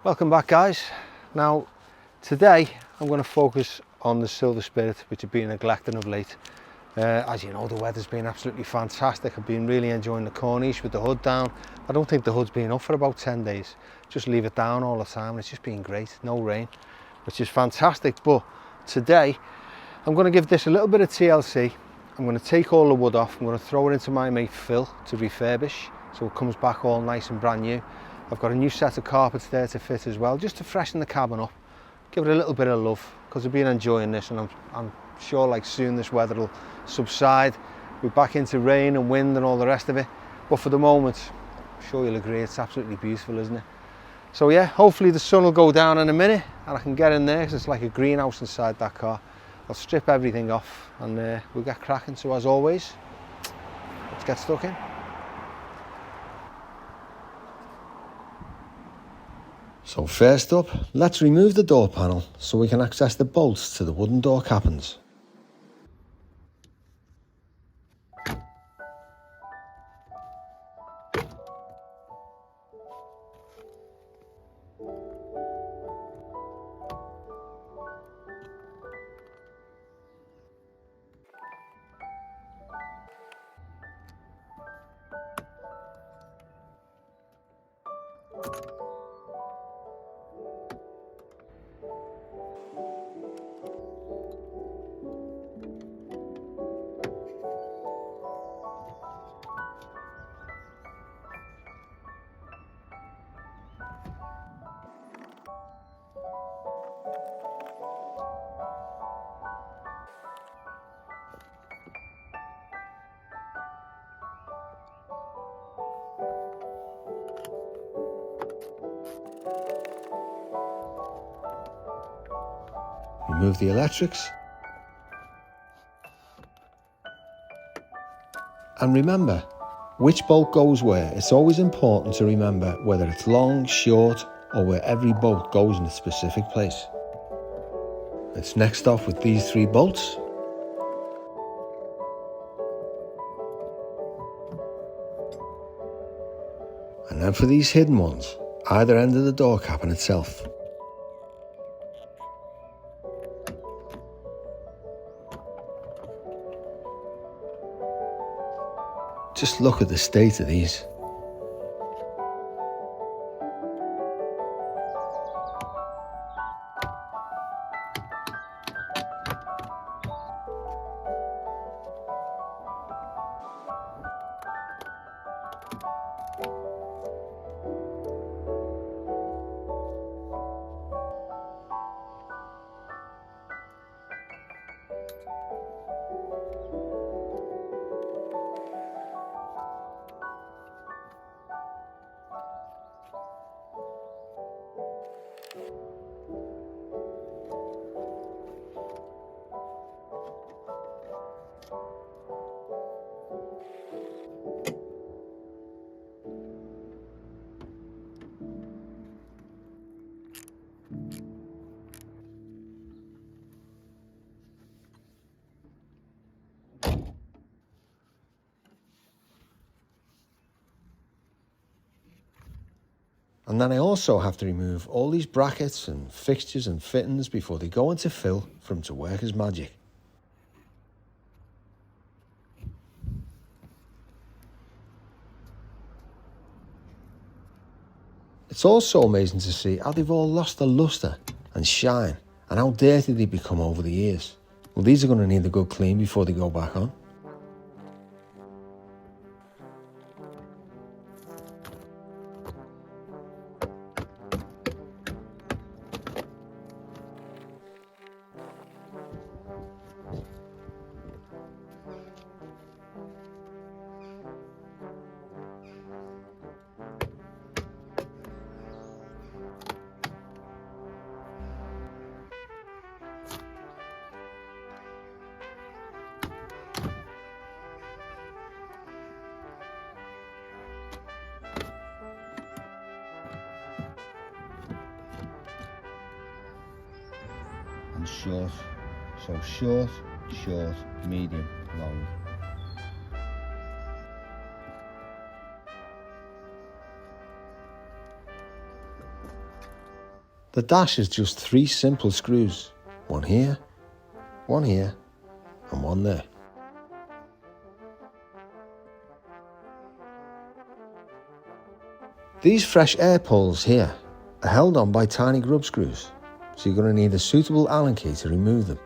Welcome back, guys. Now today I'm going to focus on the Silver Spirit, which have been neglected of late. As you know, the weather's been absolutely fantastic. I've been really enjoying the Corniche with the hood down. I don't think the hood's been up for about 10 days. Just leave it down all the time. It's just been great, no rain, which is fantastic. But today I'm going to give this a little bit of TLC. I'm going to take all the wood off. I'm going to throw it into my mate Phil to refurbish, so it comes back all nice and brand new. I've got a new set of carpets there to fit as well, just to freshen the cabin up, give it a little bit of love, because I've been enjoying this, and I'm sure like soon this weather will subside. We're back into rain and wind and all the rest of it, but for the moment, I'm sure you'll agree, it's absolutely beautiful, isn't it? So yeah, hopefully the sun will go down in a minute and I can get in there, because it's like a greenhouse inside that car. I'll strip everything off and we'll get cracking. So as always, let's get stuck in. So first up, let's remove the door panel so we can access the bolts to the wooden door cappings. Remove the electrics. And remember which bolt goes where. It's always important to remember whether it's long, short, or where every bolt goes in a specific place. Let's next off with these 3 bolts. And then for these hidden ones, either end of the door capping itself. Just look at the state of these. And then I also have to remove all these brackets and fixtures and fittings before they go into fill for them to work as magic. It's also amazing to see how they've all lost their lustre and shine, and how dirty they become over the years. Well, these are going to need a good clean before they go back on. And short, so short, short, medium, long. The dash is just 3 simple screws, one here, and one there. These fresh air poles here are held on by tiny grub screws, so you're going to need a suitable Allen key to remove them.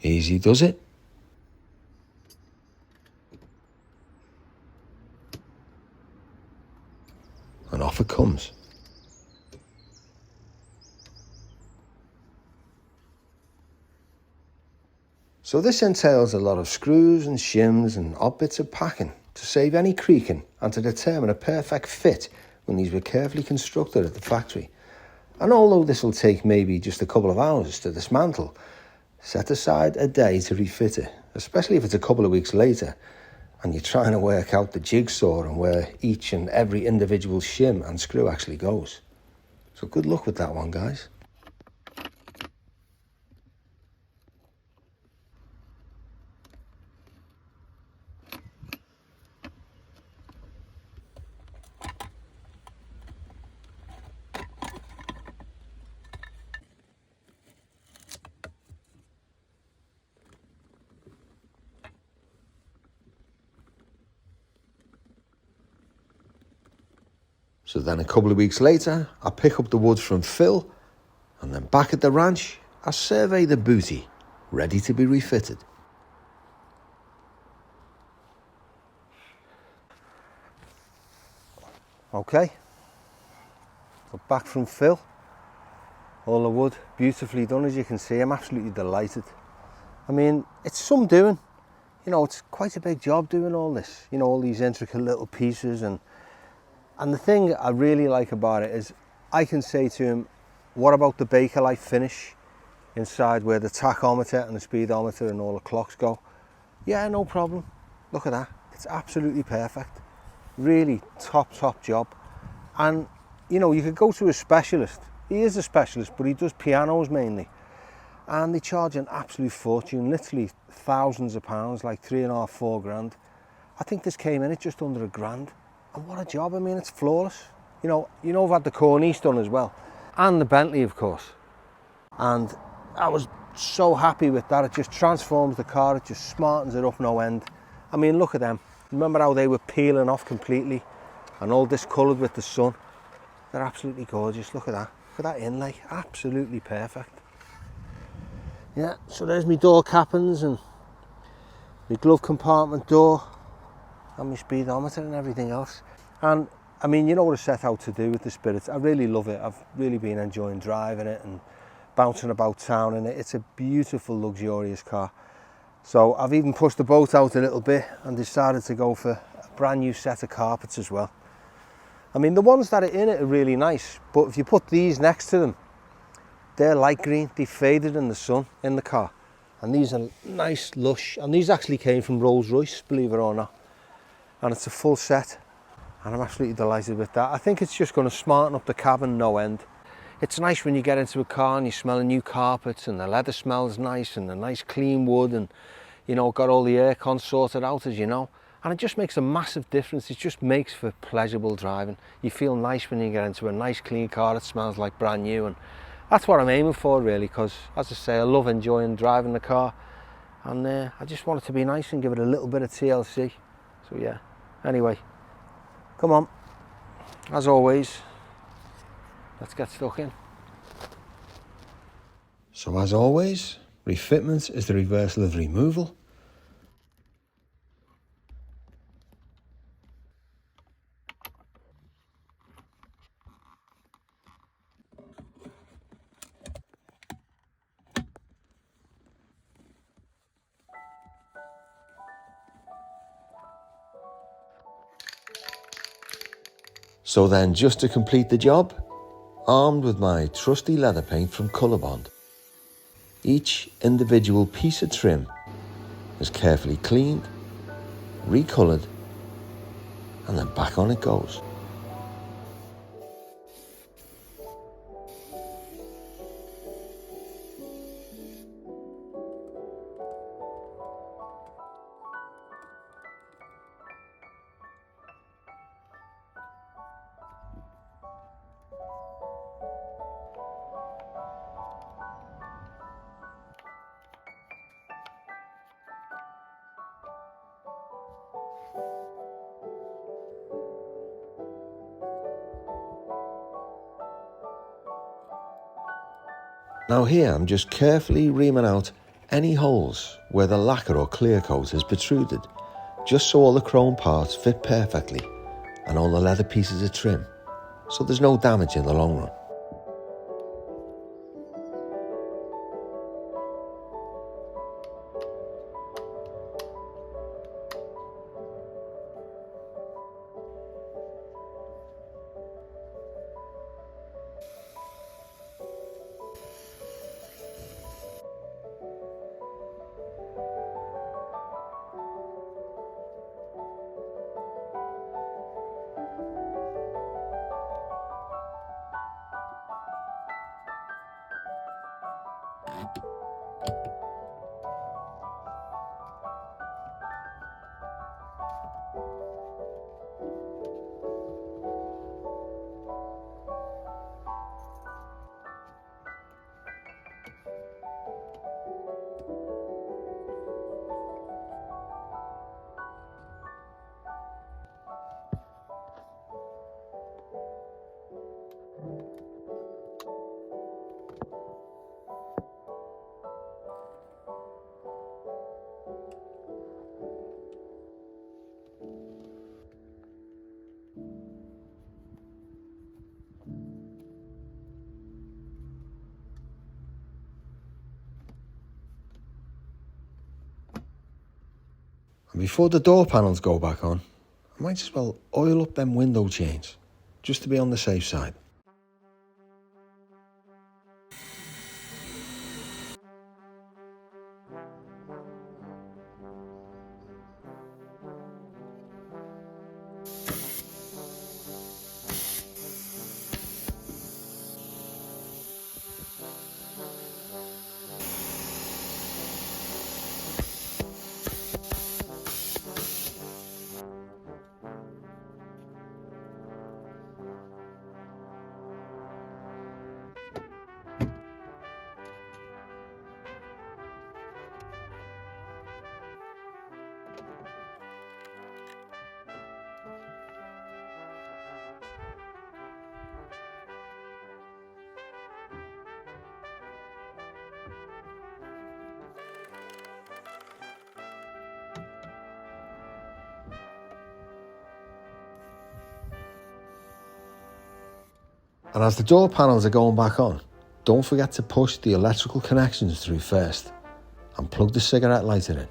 Easy does it. And off it comes. So this entails a lot of screws and shims and odd bits of packing to save any creaking and to determine a perfect fit when these were carefully constructed at the factory. And although this will take maybe just a couple of hours to dismantle, set aside a day to refit it, especially if it's a couple of weeks later and you're trying to work out the jigsaw and where each and every individual shim and screw actually goes. So good luck with that one, guys. So then a couple of weeks later, I pick up the woods from Phil, and then back at the ranch, I survey the booty, ready to be refitted. Okay, so back from Phil, all the wood beautifully done, as you can see. I'm absolutely delighted. I mean, it's some doing, you know, it's quite a big job doing all this, you know, all these intricate little pieces. And the thing I really like about it is I can say to him, what about the Bakelite finish inside where the tachometer and the speedometer and all the clocks go? Yeah, no problem. Look at that. It's absolutely perfect. Really top job. And, you know, you could go to a specialist. He is a specialist, but he does pianos mainly. And they charge an absolute fortune, literally thousands of pounds, like 3.5, 4 grand. I think this came in at just under £1,000. And what a job. I mean, it's flawless. You know, I've had the cornice done as well. And the Bentley, of course. And I was so happy with that. It just transforms the car. It just smartens it up no end. I mean, look at them. Remember how they were peeling off completely and all discoloured with the sun? They're absolutely gorgeous. Look at that. Look at that inlay. Absolutely perfect. Yeah, so there's my door cappings and my glove compartment door and my speedometer and everything else. And I mean, you know what I set out to do with the Spirit. I really love it. I've really been enjoying driving it and bouncing about town in it. It's a beautiful, luxurious car. So I've even pushed the boat out a little bit and decided to go for a brand new set of carpets as well. I mean, the ones that are in it are really nice, but if you put these next to them, they're light green. They faded in the sun in the car. And these are nice, lush. And these actually came from Rolls-Royce, believe it or not. And it's a full set. And I'm absolutely delighted with that. I think it's just going to smarten up the cabin no end. It's nice when you get into a car and you smell new carpets and the leather smells nice and the nice clean wood and, you know, got all the aircon sorted out, as you know. And it just makes a massive difference. It just makes for pleasurable driving. You feel nice when you get into a nice clean car that smells like brand new. And that's what I'm aiming for, really, because, as I say, I love enjoying driving the car. And I just want it to be nice and give it a little bit of TLC. So, yeah. Anyway, come on. As always, let's get stuck in. So, as always, refitment is the reversal of removal. So then, just to complete the job, armed with my trusty leather paint from Colorbond. Each individual piece of trim is carefully cleaned, recoloured, and then back on it goes. Now here I'm just carefully reaming out any holes where the lacquer or clear coat has protruded, just so all the chrome parts fit perfectly and all the leather pieces are trim, so there's no damage in the long run. And before the door panels go back on, I might as well oil up them window chains, just to be on the safe side. And as the door panels are going back on, don't forget to push the electrical connections through first and plug the cigarette lighter in.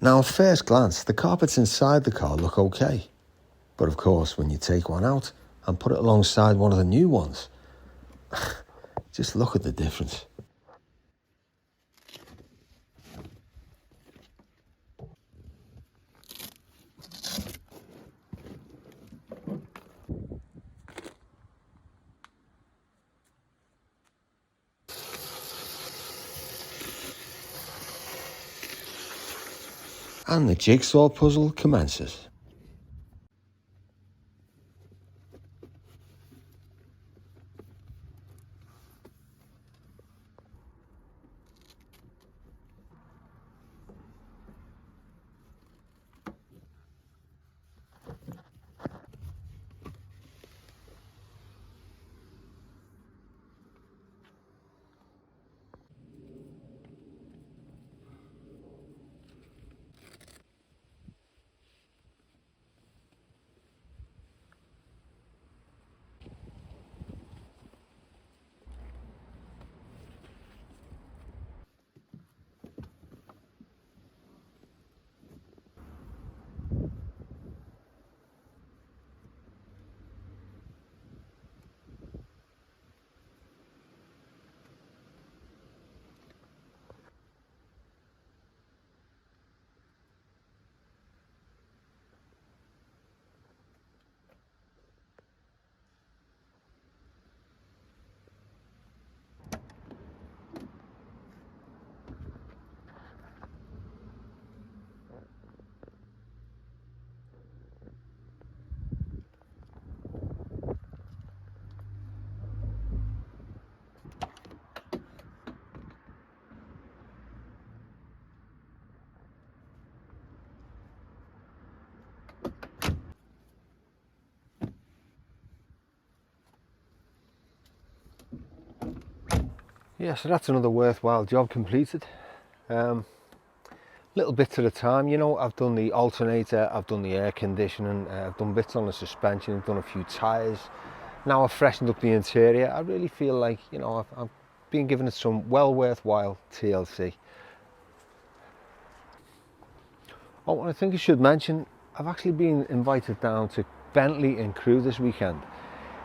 Now at first glance, the carpets inside the car look okay. But of course, when you take one out and put it alongside one of the new ones, just look at the difference. And the jigsaw puzzle commences. Yeah, so that's another worthwhile job completed. Little bits at a time, you know. I've done the alternator, I've done the air conditioning, I've done bits on the suspension, I've done a few tyres. Now I've freshened up the interior. I really feel like, you know, I've been giving it some well worthwhile TLC. Oh, and I think I should mention, I've actually been invited down to Bentley in Crewe this weekend.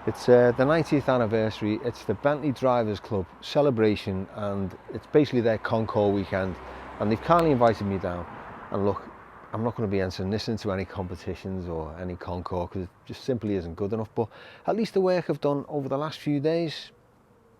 It's the 90th anniversary. It's the Bentley Drivers Club celebration, and it's basically their concours weekend, and they've kindly invited me down. And look, I'm not going to be entering this into any competitions or any concours because it just simply isn't good enough, but at least the work I've done over the last few days,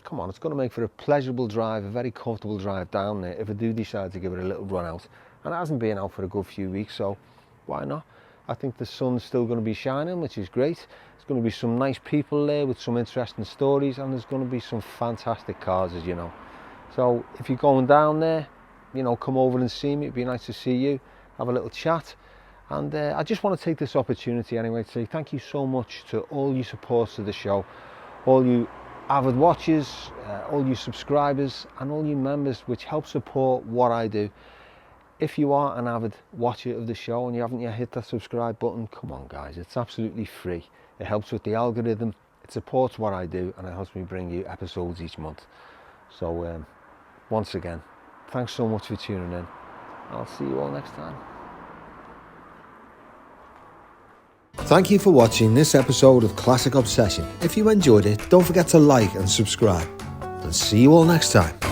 come on, it's going to make for a pleasurable drive, a very comfortable drive down there if I do decide to give it a little run out. And it hasn't been out for a good few weeks, so why not? I think the sun's still going to be shining, which is great. There's going to be some nice people there with some interesting stories, and there's going to be some fantastic cars, as you know. So if you're going down there, you know, come over and see me. It'd be nice to see you, have a little chat. And I just want to take this opportunity anyway to say thank you so much to all you supporters of the show, all you avid watchers, all you subscribers, and all you members which help support what I do. If you are an avid watcher of the show and you haven't yet hit that subscribe button, come on guys, it's absolutely free. It helps with the algorithm, it supports what I do, and it helps me bring you episodes each month. So once again, thanks so much for tuning in. I'll see you all next time. Thank you for watching this episode of Classic Obsession. If you enjoyed it, don't forget to like and subscribe. And see you all next time.